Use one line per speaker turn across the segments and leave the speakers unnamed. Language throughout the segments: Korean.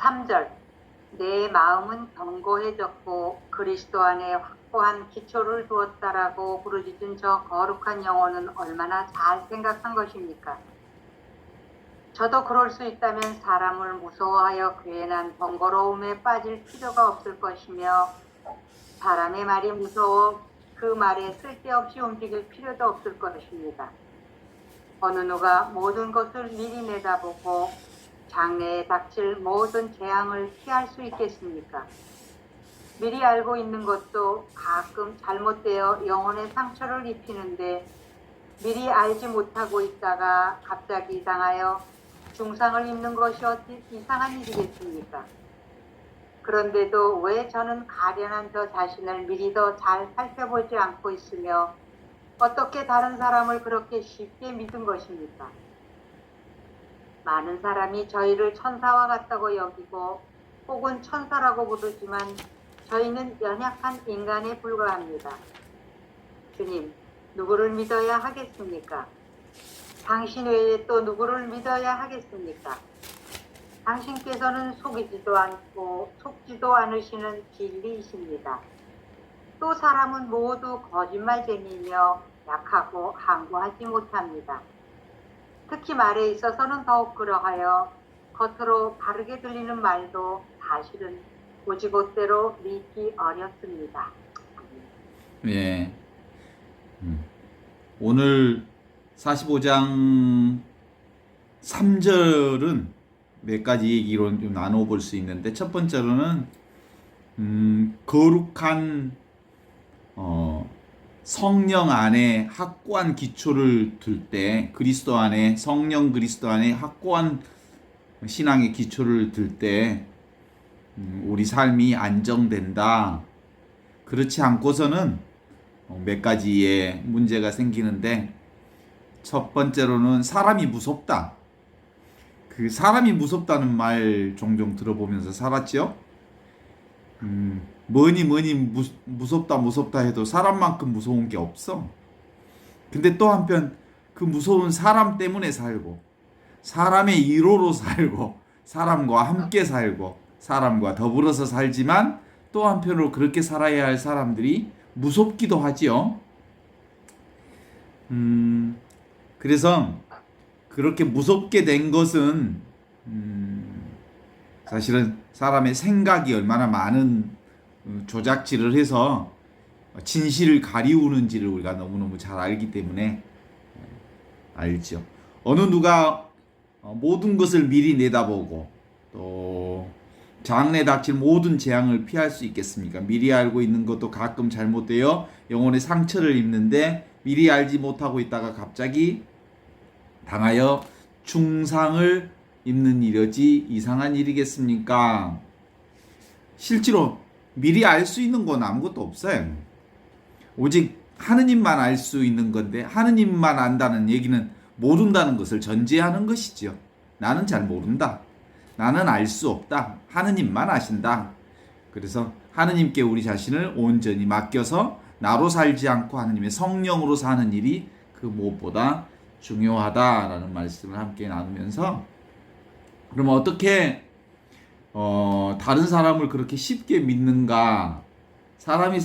3절 내 마음은 견고해졌고 그리스도 안에 확고한 기초를 두었다라고 부르짖은 저 거룩한 영혼은 얼마나 잘 생각한 것입니까? 저도 그럴 수 있다면 사람을 무서워하여 괜한 번거로움에 빠질 필요가 없을 것이며 사람의 말이 무서워 그 말에 쓸데없이 움직일 필요도 없을 것입니다. 어느 누가 모든 것을 미리 내다보고 장래에 닥칠 모든 재앙을 피할 수 있겠습니까? 미리 알고 있는 것도 가끔 잘못되어 영혼의 상처를 입히는데 미리 알지 못하고 있다가 갑자기 당하여 중상을 입는 것이 어찌 이상한 일이겠습니까? 그런데도 왜 저는 가련한 저 자신을 미리 더 잘 살펴보지 않고 있으며 어떻게 다른 사람을 그렇게 쉽게 믿은 것입니까? 많은 사람이 저희를 천사와 같다고 여기고 혹은 천사라고 부르지만 저희는 연약한 인간에 불과합니다. 주님, 누구를 믿어야 하겠습니까? 당신 외에 또 누구를 믿어야 하겠습니까? 당신께서는 속이지도 않고 속지도 않으시는 진리이십니다. 또 사람은 모두 거짓말쟁이며 약하고 항구하지 못합니다. 특히 말에 있어서는 더욱 그러하여 겉으로 바르게 들리는 말도 사실은 고지곳대로 믿기 어렵습니다.
예. 오늘 45장 3절은 몇 가지 얘기로 좀 나눠볼 수 있는데, 첫 번째로는 거룩한 성령 안에 확고한 기초를 둘 때, 그리스도 안에, 성령 그리스도 안에 확고한 신앙의 기초를 둘 때 우리 삶이 안정된다. 그렇지 않고서는 몇 가지의 문제가 생기는데, 첫 번째로는 사람이 무섭다. 그 사람이 무섭다는 말 종종 들어보면서 살았죠. 뭐니 무섭다 해도 사람만큼 무서운 게 없어. 근데 또 한편 그 무서운 사람 때문에 살고, 사람의 일호로 살고, 사람과 함께 살고, 사람과 더불어서 살지만 또 한편으로 그렇게 살아야 할 사람들이 무섭기도 하지요. 그래서 그렇게 무섭게 된 것은 사실은 사람의 생각이 얼마나 많은 조작질을 해서 진실을 가리우는지를 우리가 너무너무 잘 알기 때문에 알죠. 어느 누가 모든 것을 미리 내다보고 또 장래 닥칠 모든 재앙을 피할 수 있겠습니까? 미리 알고 있는 것도 가끔 잘못되어 영혼의 상처를 입는데, 미리 알지 못하고 있다가 갑자기 당하여 중상을 입는 일이지 이상한 일이겠습니까? 실제로 미리 알 수 있는 건 아무것도 없어요. 오직 하느님만 알 수 있는 건데, 하느님만 안다는 얘기는 모른다는 것을 전제하는 것이지요. 나는 잘 모른다. 나는 알 수 없다. 하느님만 아신다. 그래서 하느님께 우리 자신을 온전히 맡겨서 나로 살지 않고 하느님의 성령으로 사는 일이 그 무엇보다 중요하다라는 말씀을 함께 나누면서, 그러면 어떻게 다른 사람을 그렇게 쉽게 믿는가? 사람이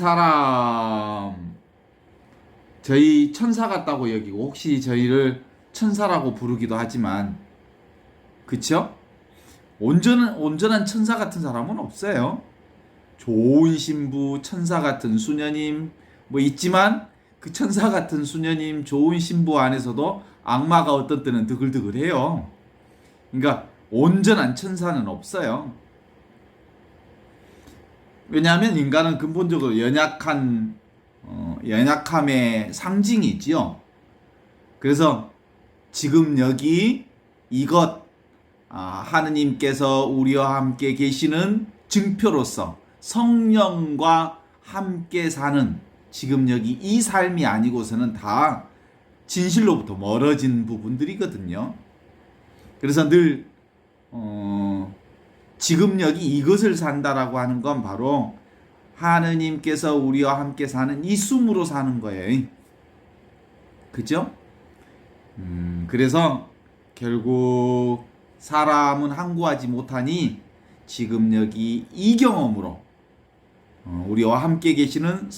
저희 천사 같다고 여기고, 혹시 저희를 천사라고 부르기도 하지만, 그쵸? 온전한 천사 같은 사람은 없어요. 좋은 신부, 천사 같은 수녀님 뭐 있지만, 그 천사 같은 수녀님, 좋은 신부 안에서도 악마가 어떤 때는 드글드글해요. 그러니까 온전한 천사는 없어요. 왜냐하면 인간은 근본적으로 연약함의 상징이지요. 그래서 지금 여기 이것, 하느님께서 우리와 함께 계시는 증표로서 성령과 함께 사는 지금 여기 이 삶이 아니고서는 다 진실로부터 멀어진 부분들이거든요. 그래서 늘 지금 여기 이것을 산다라고 하는 건 바로 하느님께서 우리와 함께 사는 이 숨으로 사는 거예요. 그죠? 그래서 결국 사람은 항구하지 못하니 지금 여기 이 경험으로 우리와 함께 계시는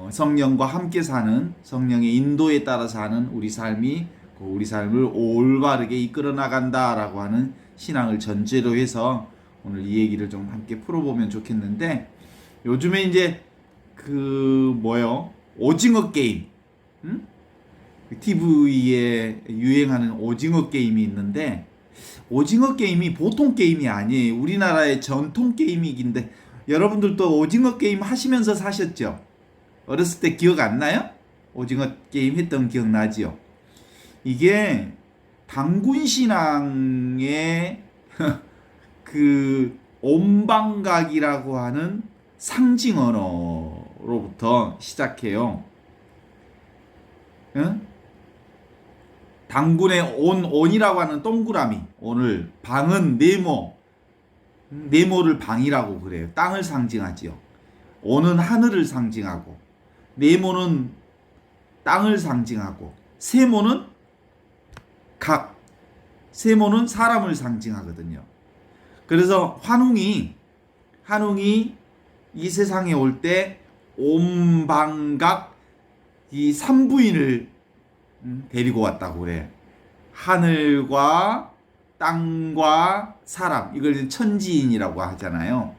성령과 함께 사는 성령의 인도에 따라 사는 우리 삶이 우리 삶을 올바르게 이끌어 나간다라고 하는 신앙을 전제로 해서 오늘 이 얘기를 좀 함께 풀어보면 좋겠는데, 요즘에 이제 오징어 게임, TV에 유행하는 오징어 게임이 있는데, 오징어 게임이 보통 게임이 아니에요. 우리나라의 전통 게임이긴데, 여러분들도 오징어 게임 하시면서 사셨죠? 어렸을 때 기억 안 나요? 오징어 게임 했던 기억 나지요? 이게 당군 신앙의 그 온방각이라고 하는 상징 언어로부터 시작해요. 응? 당군의 온이라고 하는 동그라미, 오늘 방은 네모를 방이라고 그래요. 땅을 상징하지요. 온은 하늘을 상징하고, 네모는 땅을 상징하고, 세모는 세모는 사람을 상징하거든요. 그래서 한웅이 이 세상에 올 때 온방각 이 산부인을 데리고 왔다고 그래. 하늘과 땅과 사람, 이걸 천지인이라고 하잖아요.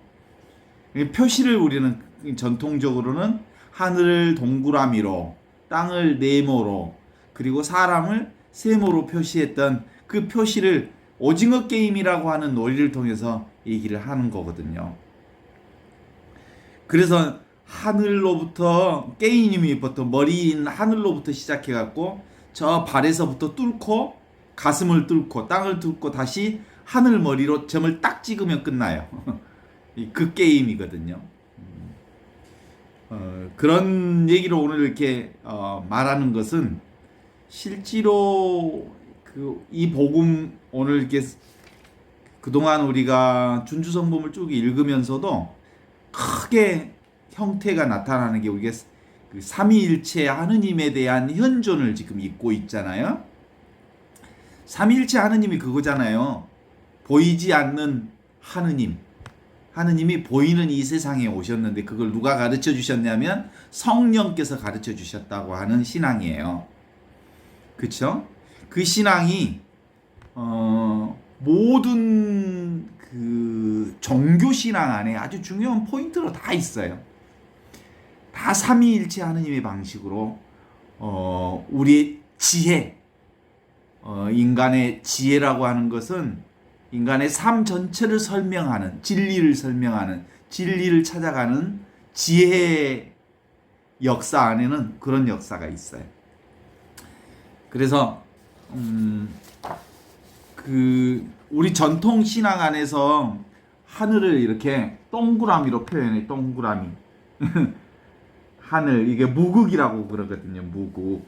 표시를 우리는 전통적으로는 하늘을 동그라미로, 땅을 네모로, 그리고 사람을 세모로 표시했던 그 표시를 오징어 게임이라고 하는 논리를 통해서 얘기를 하는 거거든요. 그래서 하늘로부터, 게임이부터 머리인 하늘로부터 시작해갖고 저 발에서부터 뚫고 가슴을 뚫고 땅을 뚫고 다시 하늘 머리로 점을 딱 찍으면 끝나요. 그 게임이거든요. 그런 얘기를 오늘 이렇게 말하는 것은 실제로 이 복음 오늘 이렇게 그동안 우리가 준주성범을 쭉 읽으면서도 크게 형태가 나타나는 게 우리가 그 삼위일체 하느님에 대한 현존을 지금 잊고 있잖아요. 삼위일체 하느님이 그거잖아요. 보이지 않는 하느님이 보이는 이 세상에 오셨는데, 그걸 누가 가르쳐 주셨냐면 성령께서 가르쳐 주셨다고 하는 신앙이에요. 그쵸? 그 신앙이 모든 그 종교 신앙 안에 아주 중요한 포인트로 다 있어요. 다 삼위일체 하느님의 방식으로 우리의 지혜, 인간의 지혜라고 하는 것은 인간의 삶 전체를 설명하는, 진리를 설명하는, 진리를 찾아가는 지혜의 역사 안에는 그런 역사가 있어요. 그래서 우리 전통 신앙 안에서 하늘을 이렇게 동그라미로 표현해. 동그라미. 하늘, 이게 무극이라고 그러거든요. 무극.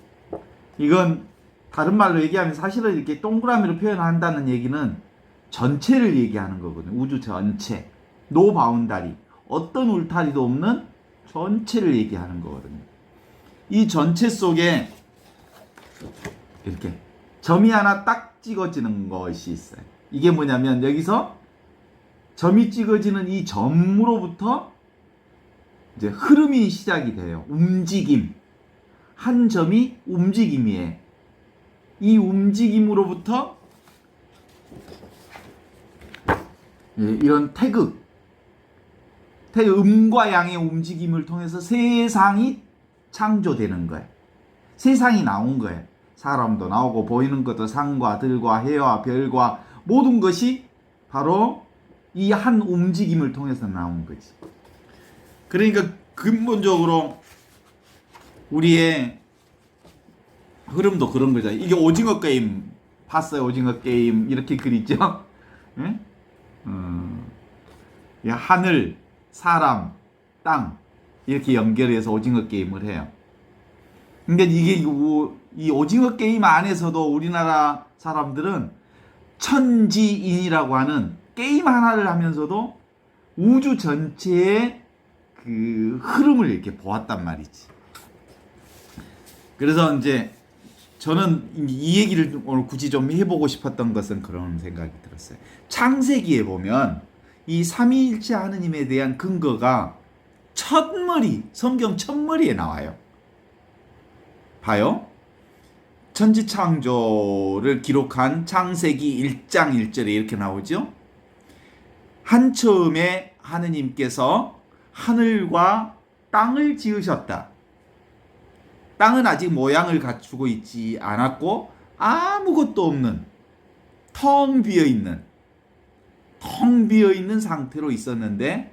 이건 다른 말로 얘기하면 사실은 이렇게 동그라미로 표현한다는 얘기는 전체를 얘기하는 거거든요. 우주 전체. 노 바운다리. 어떤 울타리도 없는 전체를 얘기하는 거거든요. 이 전체 속에 이렇게 점이 하나 딱 찍어지는 것이 있어요. 이게 뭐냐면 여기서 점이 찍어지는 이 점으로부터 이제 흐름이 시작이 돼요. 움직임. 한 점이 움직임이에요. 이 움직임으로부터 이런 태극, 음과 양의 움직임을 통해서 세상이 창조되는 거예요. 세상이 나온 거예요. 사람도 나오고 보이는 것도 산과 들과 해와 별과 모든 것이 바로 이 한 움직임을 통해서 나온 거지. 그러니까 근본적으로 우리의 흐름도 그런 거죠. 이게 오징어 게임 봤어요? 오징어 게임 이렇게 그리죠? 예? 하늘, 사람, 땅 이렇게 연결해서 오징어 게임을 해요. 근데 이게 이 오징어 게임 안에서도 우리나라 사람들은 천지인이라고 하는 게임 하나를 하면서도 우주 전체의 그 흐름을 이렇게 보았단 말이지. 그래서 이제 저는 이 얘기를 오늘 굳이 좀 해보고 싶었던 것은 그런 생각이 들었어요. 창세기에 보면 이 삼위일체 하느님에 대한 근거가 첫머리, 성경 첫머리에 나와요. 봐요. 천지창조를 기록한 창세기 1장 1절에 이렇게 나오죠. 한처음에 하느님께서 하늘과 땅을 지으셨다. 땅은 아직 모양을 갖추고 있지 않았고 아무것도 없는 텅 비어있는 상태로 있었는데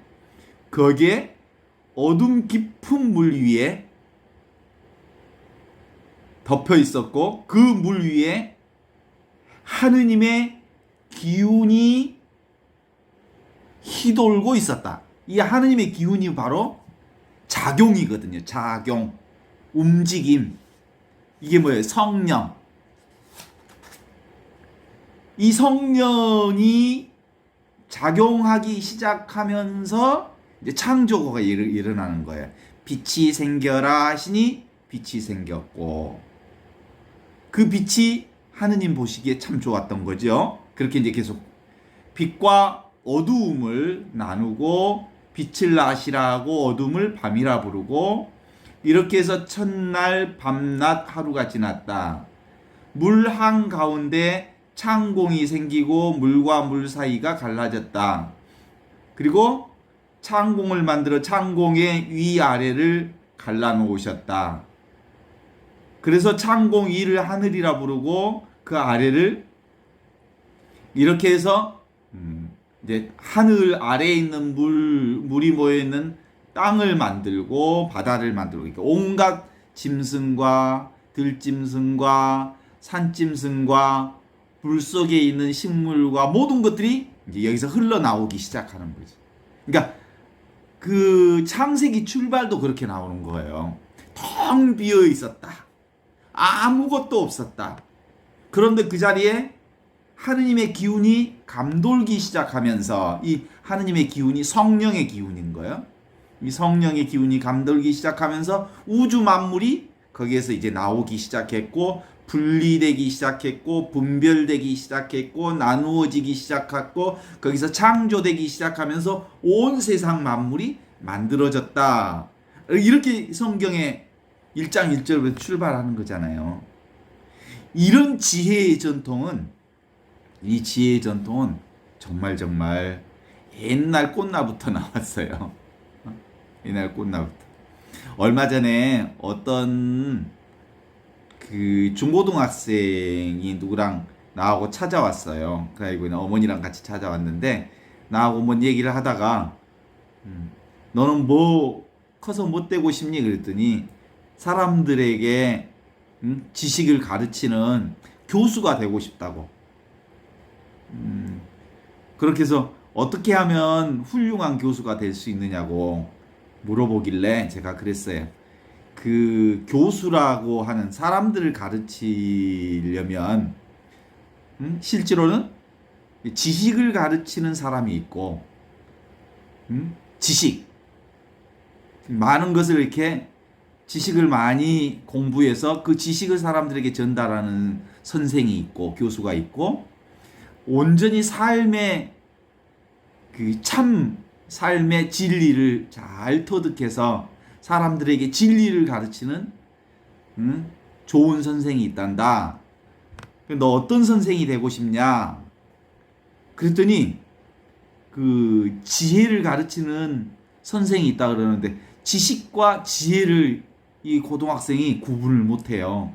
거기에 어둠 깊은 물 위에 덮여 있었고 그 물 위에 하느님의 기운이 휘돌고 있었다. 이 하느님의 기운이 바로 작용이거든요. 작용, 움직임. 이게 뭐예요? 성령. 이 성령이 작용하기 시작하면서 이제 창조가 일어나는 거예요. 빛이 생겨라 하시니 빛이 생겼고 그 빛이 하느님 보시기에 참 좋았던 거죠. 그렇게 이제 계속 빛과 어두움을 나누고 빛을 낮이라 하고 어둠을 밤이라 부르고 이렇게 해서 첫날 밤낮 하루가 지났다. 물 한가운데 창공이 생기고 물과 물 사이가 갈라졌다. 그리고 창공을 만들어 창공의 위아래를 갈라놓으셨다. 그래서 창공 위를 하늘이라 부르고 그 아래를 이렇게 해서 이제 하늘 아래에 있는 물이 모여있는 땅을 만들고 바다를 만들고 그러니까 온갖 짐승과 들짐승과 산짐승과 물 속에 있는 식물과 모든 것들이 이제 여기서 흘러나오기 시작하는 거지. 그러니까 그 창세기 출발도 그렇게 나오는 거예요. 텅 비어 있었다. 아무것도 없었다. 그런데 그 자리에 하느님의 기운이 감돌기 시작하면서 이 하느님의 기운이 성령의 기운인 거예요. 이 성령의 기운이 감돌기 시작하면서 우주 만물이 거기에서 이제 나오기 시작했고 분리되기 시작했고 분별되기 시작했고 나누어지기 시작했고 거기서 창조되기 시작하면서 온 세상 만물이 만들어졌다. 이렇게 성경의 1장 1절부터 출발하는 거잖아요. 이런 지혜의 전통은 정말 옛날 꽃나부터 나왔어요. 옛날 꽃나부터. 얼마 전에 어떤 그 중고등학생이 누구랑 나하고 찾아왔어요. 그리고 어머니랑 같이 찾아왔는데 나하고 뭔 얘기를 하다가 너는 뭐 커서 뭐 되고 싶니? 그랬더니 사람들에게 지식을 가르치는 교수가 되고 싶다고. 그렇게 해서 어떻게 하면 훌륭한 교수가 될 수 있느냐고 물어보길래 제가 그랬어요. 그 교수라고 하는 사람들을 가르치려면 실제로는 지식을 가르치는 사람이 있고 지식 많은 것을 이렇게 지식을 많이 공부해서 그 지식을 사람들에게 전달하는 선생이 있고 교수가 있고 온전히 삶의 그 참 삶의 진리를 잘 터득해서 사람들에게 진리를 가르치는 좋은 선생이 있단다. 너 어떤 선생이 되고 싶냐? 그랬더니 그 지혜를 가르치는 선생이 있다 그러는데 지식과 지혜를 이 고등학생이 구분을 못해요.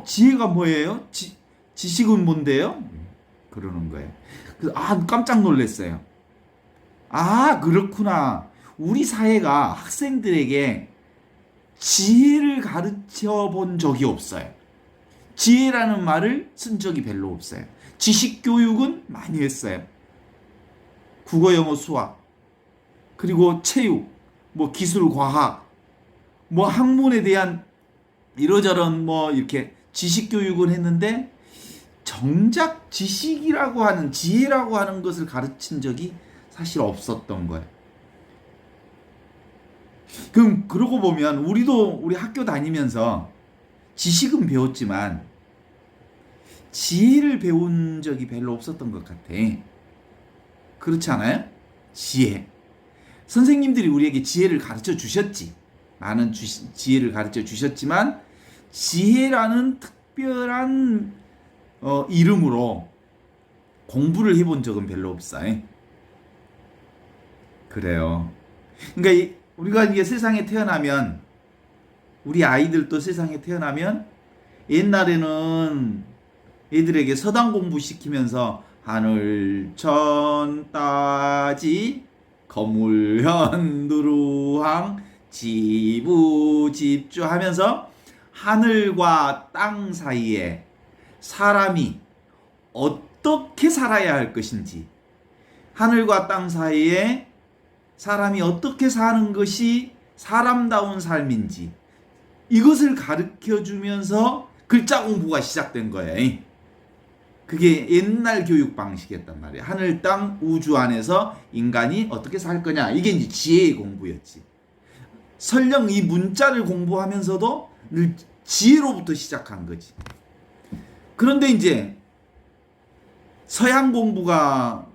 지혜가 뭐예요? 지식은 뭔데요? 그러는 거예요. 그래서 깜짝 놀랐어요. 그렇구나. 우리 사회가 학생들에게 지혜를 가르쳐 본 적이 없어요. 지혜라는 말을 쓴 적이 별로 없어요. 지식 교육은 많이 했어요. 국어, 영어, 수학, 그리고 체육, 뭐 기술, 과학, 뭐 학문에 대한 이러저런 뭐 이렇게 지식 교육을 했는데 정작 지식이라고 하는 지혜라고 하는 것을 가르친 적이 사실 없었던 거예요. 그럼 그러고 보면 우리도 우리 학교 다니면서 지식은 배웠지만 지혜를 배운 적이 별로 없었던 것 같아. 그렇지 않아요? 지혜. 선생님들이 우리에게 지혜를 가르쳐 주셨지. 많은 지혜를 가르쳐 주셨지만 지혜라는 특별한 이름으로 공부를 해본 적은 별로 없어요. 그래요. 그러니까 우리가 이게 세상에 태어나면 우리 아이들도 세상에 태어나면 옛날에는 애들에게 서당 공부 시키면서 하늘 천 따지 거물현 누루항 지부 집주 하면서 하늘과 땅 사이에 사람이 어떻게 살아야 할 것인지, 하늘과 땅 사이에 사람이 어떻게 사는 것이 사람다운 삶인지, 이것을 가르쳐 주면서 글자 공부가 시작된 거예요. 그게 옛날 교육 방식이었단 말이에요. 하늘, 땅, 우주 안에서 인간이 어떻게 살 거냐. 이게 이제 지혜의 공부였지. 설령 이 문자를 공부하면서도 늘 지혜로부터 시작한 거지. 그런데 이제 서양 공부가,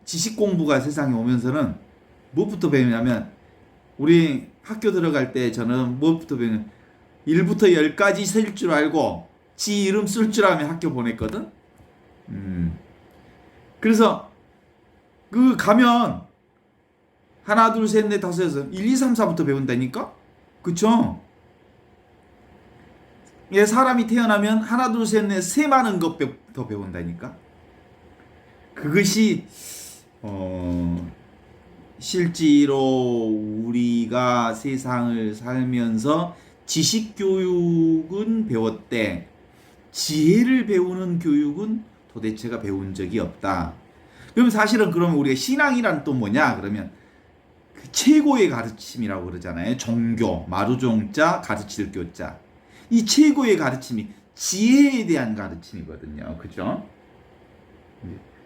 지식 공부가 세상에 오면서는 무엇부터 배우냐면, 우리 학교 들어갈 때 저는 무엇부터 배우냐면 1부터 10까지 셀 줄 알고 지 이름 쓸 줄 알면 학교 보냈거든. 그래서 그 가면 하나 둘 셋 넷 다섯 여섯 1, 2, 3, 4부터 배운다니까. 그쵸? 예, 사람이 태어나면 하나 둘 셋 넷 세 많은 것부터 배운다니까. 그것이 실제로 우리가 세상을 살면서 지식 교육은 배웠대. 지혜를 배우는 교육은 도대체가 배운 적이 없다. 그럼 사실은 그러면 우리가 신앙이란 또 뭐냐? 그러면 그 최고의 가르침이라고 그러잖아요. 종교, 마루종자, 가르칠 교자. 이 최고의 가르침이 지혜에 대한 가르침이거든요. 그죠?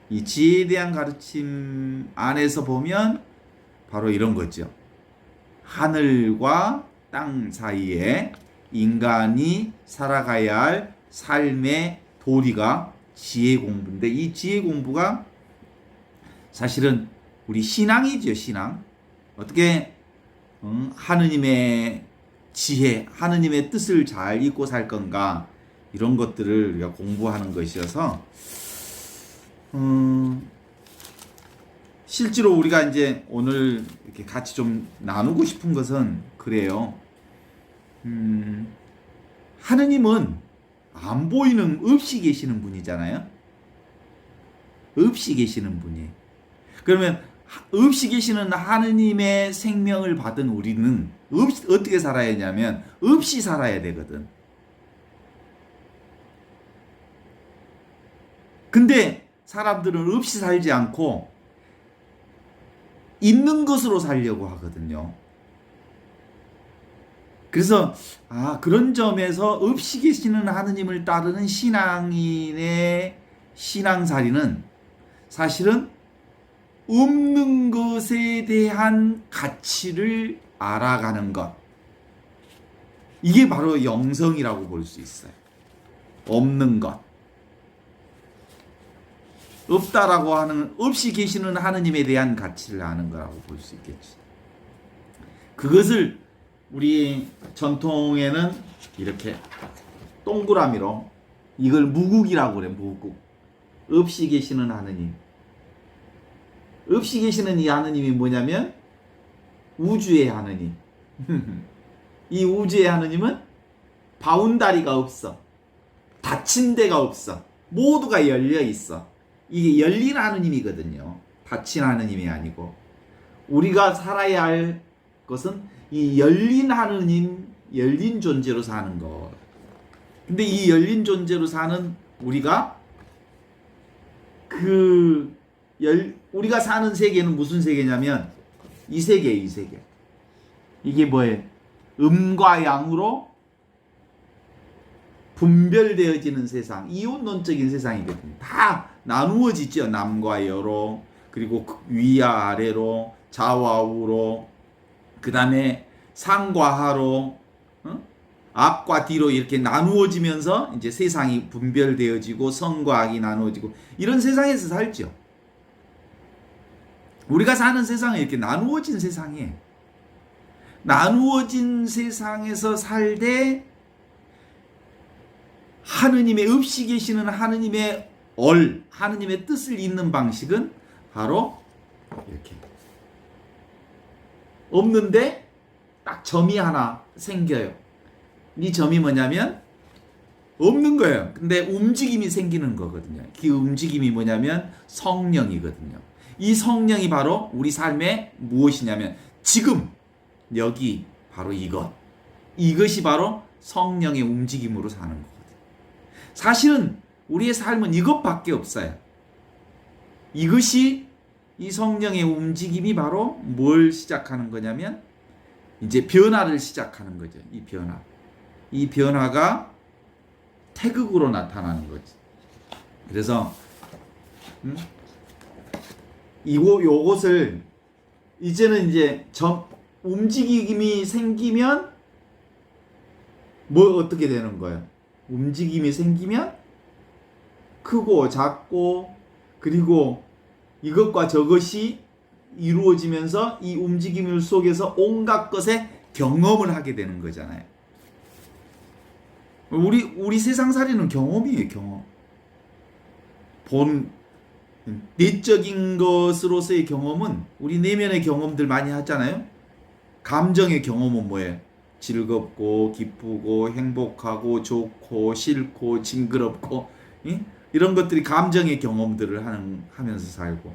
이 지혜에 대한 가르침 안에서 보면 바로 이런 거죠. 하늘과 땅 사이에 인간이 살아가야 할 삶의 도리가 지혜 공부인데, 이 지혜 공부가 사실은 우리 신앙이죠. 신앙. 어떻게 하느님의 지혜, 하느님의 뜻을 잘 잊고 살 건가, 이런 것들을 우리가 공부하는 것이어서 실제로 우리가 이제 오늘 이렇게 같이 좀 나누고 싶은 것은 그래요. 하느님은 안 보이는, 없이 계시는 분이잖아요. 없이 계시는 분이에요. 그러면 없이 계시는 하느님의 생명을 받은 우리는 어떻게 살아야 하냐면 없이 살아야 되거든. 근데 사람들은 없이 살지 않고 있는 것으로 살려고 하거든요. 그래서 그런 점에서 없이 계시는 하느님을 따르는 신앙인의 신앙살이는 사실은 없는 것에 대한 가치를 알아가는 것, 이게 바로 영성이라고 볼 수 있어요. 없는 것, 없다라고 하는, 없이 계시는 하느님에 대한 가치를 아는 거라고 볼 수 있겠지. 그것을 우리 전통에는 이렇게 동그라미로, 이걸 무국이라고 그래. 무국. 없이 계시는 하느님. 없이 계시는 이 하느님이 뭐냐면 우주의 하느님. 이 우주의 하느님은 바운다리가 없어. 닫힌 데가 없어. 모두가 열려 있어. 이게 열린 하느님이거든요. 닫힌 하느님이 아니고. 우리가 살아야 할 것은 이 열린 하느님, 열린 존재로 사는 것. 근데 이 열린 존재로 사는 우리가 우리가 사는 세계는 무슨 세계냐면 이 세계, 이 세계. 이게 뭐예요? 음과 양으로 분별되어지는 세상, 이혼론적인 세상이거든요. 다 나누어지죠. 남과 여로, 그리고 위와 아래로, 좌와 우로, 그 다음에 상과 하로 앞과 뒤로 이렇게 나누어지면서 이제 세상이 분별되어지고 선과 악이 나누어지고 이런 세상에서 살죠. 우리가 사는 세상은 이렇게 나누어진 세상이에요. 나누어진 세상에서 살되 하느님의 없이 계시는 하느님의 하느님의 뜻을 잇는 방식은 바로 이렇게 없는데 딱 점이 하나 생겨요. 이 점이 뭐냐면 없는 거예요. 근데 움직임이 생기는 거거든요. 그 움직임이 뭐냐면 성령이거든요. 이 성령이 바로 우리 삶의 무엇이냐면 지금 여기 바로 이것이 바로 성령의 움직임으로 사는 거거든요. 사실은 우리의 삶은 이것밖에 없어요. 이것이 이 성령의 움직임이 바로 뭘 시작하는 거냐면 이제 변화를 시작하는 거죠. 이 변화가 태극으로 나타나는 거지. 그래서 요것을 이제는 이제 움직임이 생기면 뭐 어떻게 되는 거예요? 움직임이 생기면 크고 작고 그리고 이것과 저것이 이루어지면서 이 움직임 속에서 온갖 것에 경험을 하게 되는 거잖아요. 우리 세상살이는 경험이에요, 경험. 내적인 것으로서의 경험은 우리 내면의 경험들 많이 하잖아요. 감정의 경험은 뭐예요? 즐겁고 기쁘고 행복하고 좋고 싫고 징그럽고 이런 것들이 감정의 경험들을 하면서 살고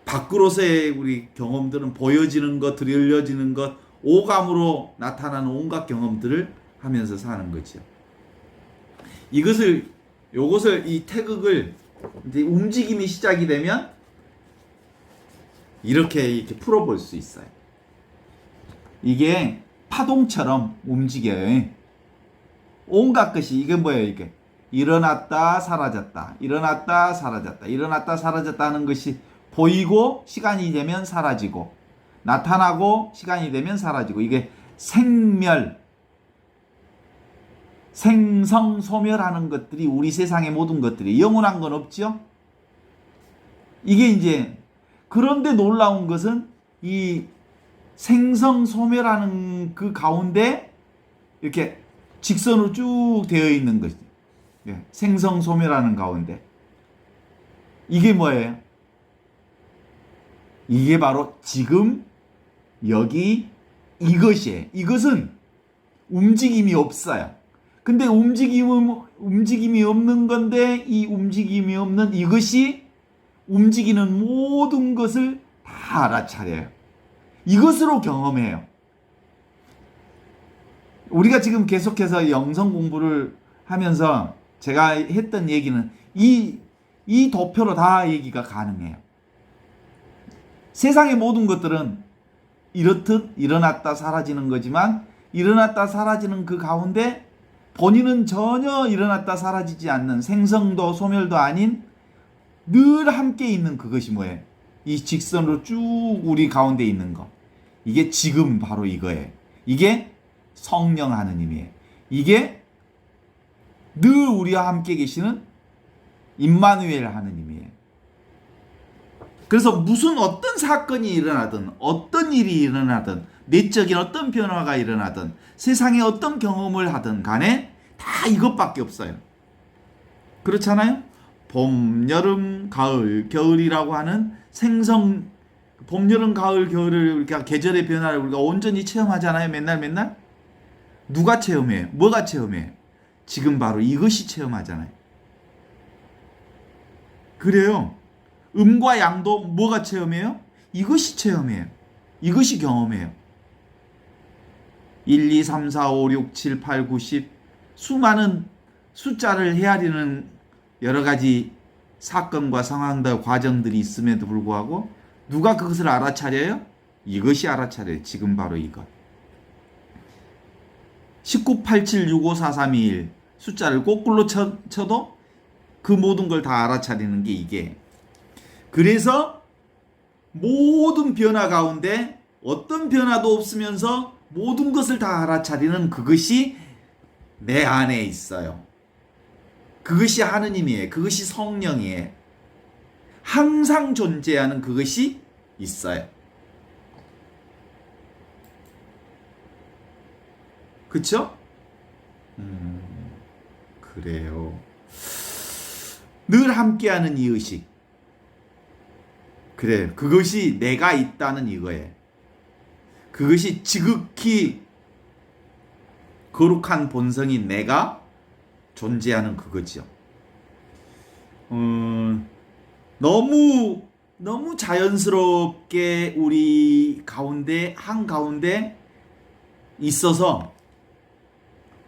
밖으로서의 우리 경험들은 보여지는 것, 들려지는 것, 오감으로 나타나는 온갖 경험들을 하면서 사는 거죠. 요것을 이 태극을 이제 움직임이 시작이 되면 이렇게 풀어볼 수 있어요. 이게 파동처럼 움직여요. 온갖 것이 이게 뭐예요? 이게 일어났다 사라졌다, 일어났다 사라졌다, 일어났다 사라졌다 하는 것이 보이고 시간이 되면 사라지고 나타나고 시간이 되면 사라지고 이게 생성소멸하는 것들이 우리 세상의 모든 것들이 영원한 건 없죠. 이게 이제 그런데 놀라운 것은 이 생성소멸하는 그 가운데 이렇게 직선으로 쭉 되어 있는 것이 생성소멸하는 가운데 이게 뭐예요? 이게 바로 지금 여기 이것이에요. 이것은 움직임이 없어요. 근데 움직임이 없는 건데 이 움직임이 없는 이것이 움직이는 모든 것을 다 알아차려요. 이것으로 경험해요. 우리가 지금 계속해서 영성 공부를 하면서 제가 했던 얘기는 이 도표로 다 얘기가 가능해요. 세상의 모든 것들은 이렇듯 일어났다 사라지는 거지만 일어났다 사라지는 그 가운데 본인은 전혀 일어났다 사라지지 않는 생성도 소멸도 아닌 늘 함께 있는 그것이 뭐예요? 이 직선으로 쭉 우리 가운데 있는 거. 이게 지금 바로 이거예요. 이게 성령 하느님이에요. 이게 늘 우리와 함께 계시는 임마누엘 하느님이에요. 그래서 무슨 어떤 사건이 일어나든 어떤 일이 일어나든 내적인 어떤 변화가 일어나든 세상에 어떤 경험을 하든 간에 다 이것밖에 없어요. 그렇잖아요? 봄, 여름, 가을, 겨울이라고 하는 봄, 여름, 가을, 겨울을 우리가 계절의 변화를 우리가 온전히 체험하잖아요. 맨날. 누가 체험해요? 뭐가 체험해요? 지금 바로 이것이 체험하잖아요. 그래요. 음과 양도 뭐가 체험해요? 이것이 체험해요. 이것이 경험해요. 1, 2, 3, 4, 5, 6, 7, 8, 9, 10 수많은 숫자를 헤아리는 여러 가지 사건과 상황들, 과정들이 있음에도 불구하고 누가 그것을 알아차려요? 이것이 알아차려요. 지금 바로 이것. 1987654321 숫자를 거꾸로 쳐도 그 모든 걸 다 알아차리는 게 이게. 그래서 모든 변화 가운데 어떤 변화도 없으면서 모든 것을 다 알아차리는 그것이 내 안에 있어요. 그것이 하느님이에요. 그것이 성령이에요. 항상 존재하는 그것이 있어요. 그쵸? 그래요. 늘 함께하는 이 의식. 그래, 그것이 내가 있다는 이거예요. 그것이 지극히 거룩한 본성인 내가 존재하는 그거죠. 너무 자연스럽게 우리 가운데 한가운데 있어서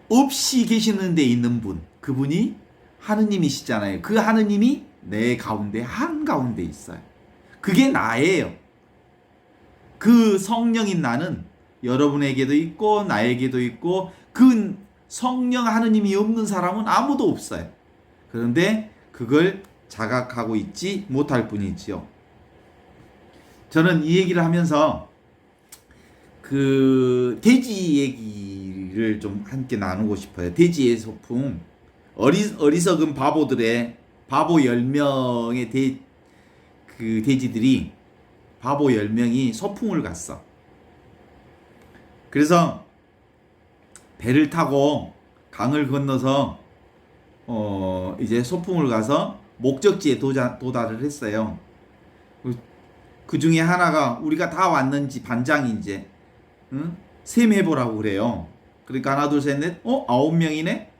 없이 계시는 데 있는 분, 그분이 하느님이시잖아요. 그 하느님이 내 가운데 한가운데 있어요. 그게 나예요. 그 성령인 나는 여러분에게도 있고 나에게도 있고 그 성령 하느님이 없는 사람은 아무도 없어요. 그런데 그걸 자각하고 있지 못할 뿐이지요. 저는 이 얘기를 하면서 그 돼지 얘기를 좀 함께 나누고 싶어요. 돼지의 소풍. 어리석은 바보들의 바보 10명의 그 돼지들이 바보 10명이 소풍을 갔어. 그래서 배를 타고 강을 건너서 이제 소풍을 가서 목적지에 도달을 했어요. 그 중에 하나가 우리가 다 왔는지 반장이 이제 셈해보라고 그래요. 그러니까 하나 둘 셋 넷 9명이네.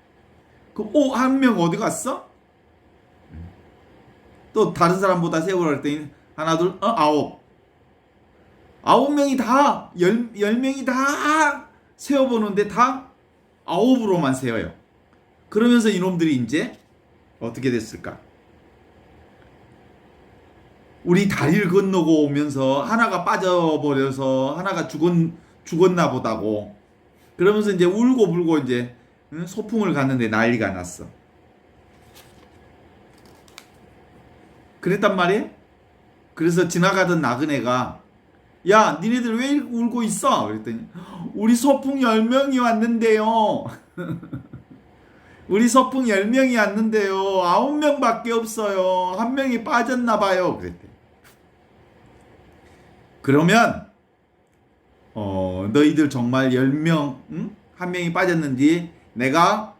한 명 어디 갔어? 또 다른 사람보다 세보라 그랬더니 하나 둘 9명이 다 10명이 다 세어보는데 다 9으로만 세어요. 그러면서 이놈들이 이제 어떻게 됐을까? 우리 다리를 건너고 오면서 하나가 빠져버려서 하나가 죽었나 보다고. 그러면서 이제 울고 불고 이제 소풍을 갔는데 난리가 났어. 그랬단 말이에요. 그래서 지나가던 나그네가 야, 니네들 왜 울고 있어? 그랬더니 우리 소풍 10명이 왔는데요. 우리 소풍 10명이 왔는데요. 9명밖에 없어요. 한 명이 빠졌나 봐요. 그랬대. 그러면 너희들 정말 10명, 한 명이 빠졌는지 내가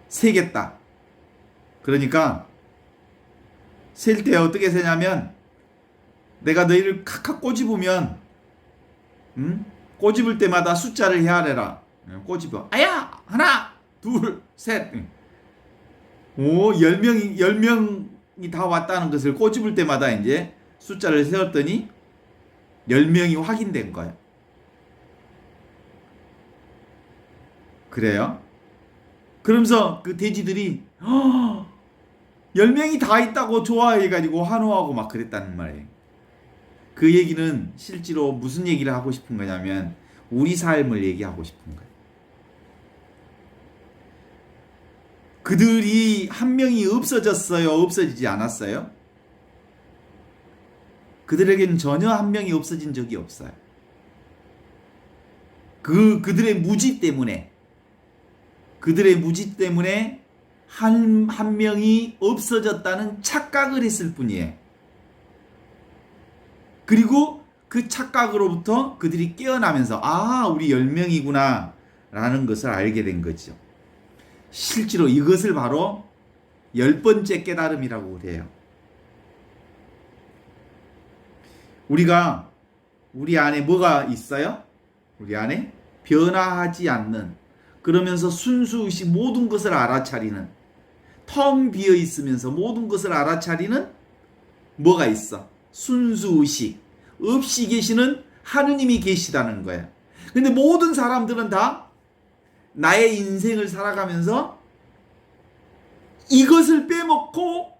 세겠다. 그러니까 셀 때 어떻게 세냐면 내가 너희를 칵칵 꼬집으면 꼬집을 때마다 숫자를 헤아려라. 꼬집어. 아야! 하나, 둘, 셋. 10명이 다 왔다는 것을 꼬집을 때마다 이제 숫자를 세웠더니 10명이 확인된 거예요. 그래요? 그러면서 그 돼지들이 10명이 다 있다고 좋아해가지고 환호하고 막 그랬다는 말이에요. 그 얘기는 실제로 무슨 얘기를 하고 싶은 거냐면 우리 삶을 얘기하고 싶은 거예요. 그들이 한 명이 없어졌어요? 없어지지 않았어요? 그들에게는 전혀 한 명이 없어진 적이 없어요. 그들의 무지 때문에 한 명이 없어졌다는 착각을 했을 뿐이에요. 그리고 그 착각으로부터 그들이 깨어나면서 우리 10명이구나 라는 것을 알게 된 거죠. 실제로 이것을 바로 10번째 깨달음이라고 그래요. 우리 안에 뭐가 있어요? 우리 안에 변화하지 않는, 그러면서 순수의식 모든 것을 알아차리는, 텅 비어 있으면서 모든 것을 알아차리는 뭐가 있어? 순수의식. 없이 계시는 하느님이 계시다는 거야. 근데 모든 사람들은 다 나의 인생을 살아가면서 이것을 빼먹고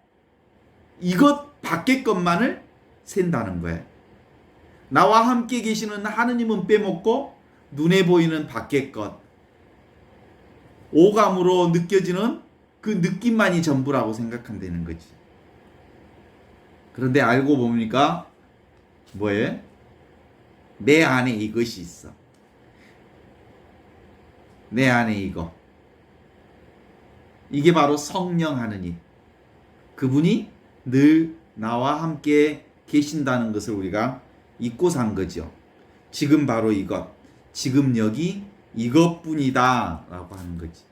이것 밖의 것만을 센다는 거야. 나와 함께 계시는 하느님은 빼먹고 눈에 보이는 밖의 것, 오감으로 느껴지는 그 느낌만이 전부라고 생각한다는 거지. 그런데 알고 보니까 뭐예요? 내 안에 이것이 있어. 내 안에 이거. 이게 바로 성령 하느님. 그분이 늘 나와 함께 계신다는 것을 우리가 잊고 산 거죠. 지금 바로 이것. 지금 여기 이것뿐이다 라고 하는 거지.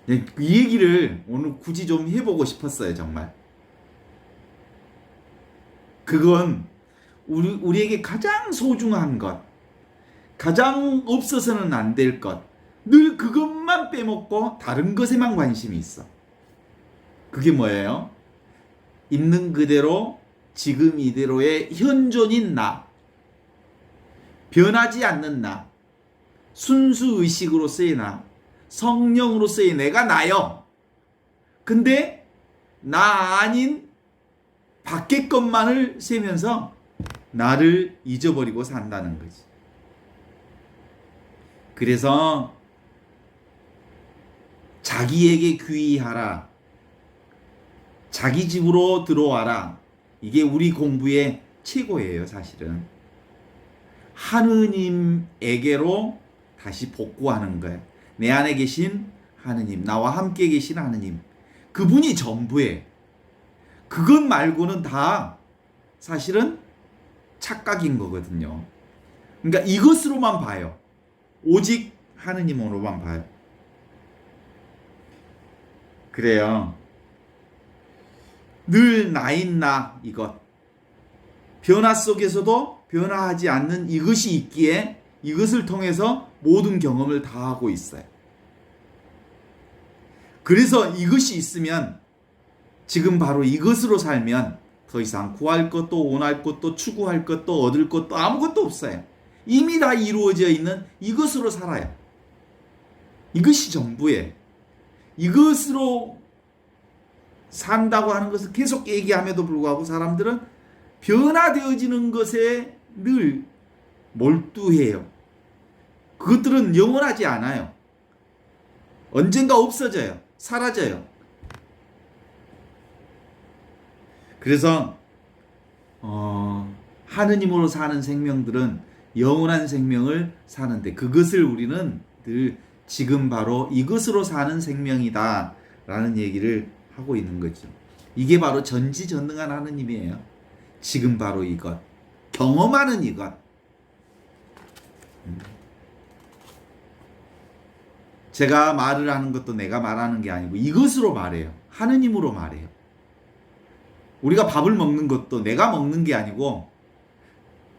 이 얘기를 오늘 굳이 좀 해보고 싶었어요. 정말. 그건 우리에게 가장 소중한 것, 가장 없어서는 안 될 것, 늘 그것만 빼먹고 다른 것에만 관심이 있어. 그게 뭐예요? 있는 그대로 지금 이대로의 현존인 나, 변하지 않는 나, 순수 의식으로서의 나, 성령으로서의 내가 나요. 근데 나 아닌 밖의 것만을 세면서 나를 잊어버리고 산다는 거지. 그래서 자기에게 귀의하라. 자기 집으로 들어와라. 이게 우리 공부의 최고예요, 사실은. 하느님에게로 다시 복구하는 거예요. 내 안에 계신 하느님, 나와 함께 계신 하느님. 그분이 전부예요. 그것 말고는 다 사실은 착각인 거거든요. 그러니까 이것으로만 봐요. 오직 하느님으로만 봐요. 그래요. 늘 나인 나 이것. 변화 속에서도 변화하지 않는 이것이 있기에 이것을 통해서 모든 경험을 다 하고 있어요. 그래서 이것이 있으면 지금 바로 이것으로 살면 더 이상 구할 것도 원할 것도 추구할 것도 얻을 것도 아무것도 없어요. 이미 다 이루어져 있는 이것으로 살아요. 이것이 전부예요. 이것으로 산다고 하는 것을 계속 얘기함에도 불구하고 사람들은 변화되어지는 것에 늘 몰두해요. 그것들은 영원하지 않아요. 언젠가 없어져요. 사라져요. 그래서 하느님으로 사는 생명들은 영원한 생명을 사는데 그것을 우리는 늘 지금 바로 이것으로 사는 생명이다 라는 얘기를 하고 있는 거죠. 이게 바로 전지전능한 하느님이에요. 지금 바로 이것. 경험하는 이것. 제가 말을 하는 것도 내가 말하는 게 아니고 이것으로 말해요. 하느님으로 말해요. 우리가 밥을 먹는 것도 내가 먹는 게 아니고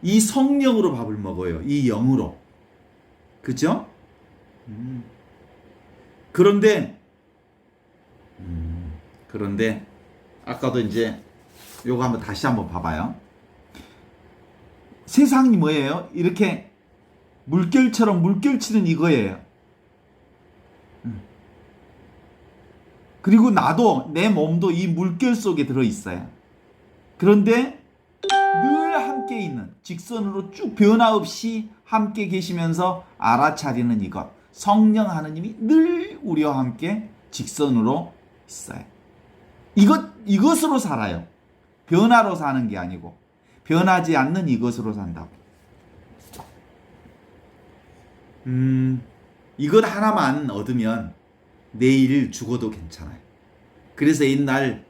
이 성령으로 밥을 먹어요. 이 영으로. 그죠? 그런데 아까도 이제 요거 한번 다시 한번 봐봐요. 세상이 뭐예요? 이렇게 물결처럼 물결치는 이거예요. 그리고 나도 내 몸도 이 물결 속에 들어있어요. 그런데 늘 함께 있는 직선으로 쭉 변화 없이 함께 계시면서 알아차리는 이것. 성령 하느님이 늘 우리와 함께 직선으로 있어요. 이것으로 살아요. 변화로 사는 게 아니고 변하지 않는 이것으로 산다고. 이것 하나만 얻으면 내일 죽어도 괜찮아요. 그래서 옛날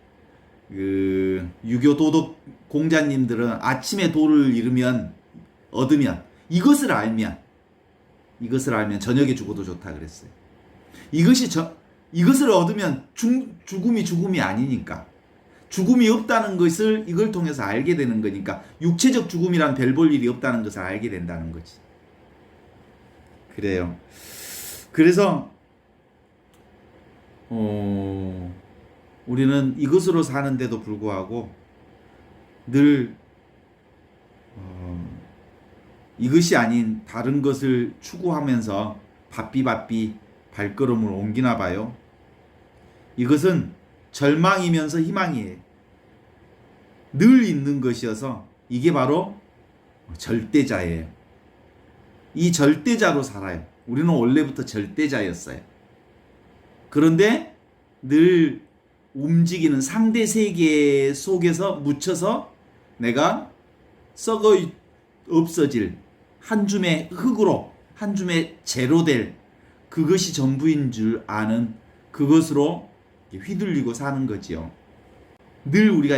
유교 도덕 공자님들은 아침에 도를 얻으면 이것을 알면 저녁에 죽어도 좋다 그랬어요. 이것을 얻으면 죽음이 아니니까. 죽음이 없다는 것을 이걸 통해서 알게 되는 거니까 육체적 죽음이란 별 볼 일이 없다는 것을 알게 된다는 거지. 그래요. 그래서 우리는 이것으로 사는데도 불구하고 늘 이것이 아닌 다른 것을 추구하면서 바삐 발걸음을 옮기나 봐요. 이것은 절망이면서 희망이에요. 늘 있는 것이어서 이게 바로 절대자예요. 이 절대자로 살아요. 우리는 원래부터 절대자였어요. 그런데 늘 움직이는 상대 세계 속에서 묻혀서 내가 썩어 없어질 한 줌의 흙으로 한 줌의 재로 될 그것이 전부인 줄 아는 그것으로 휘둘리고 사는 거지요. 늘 우리가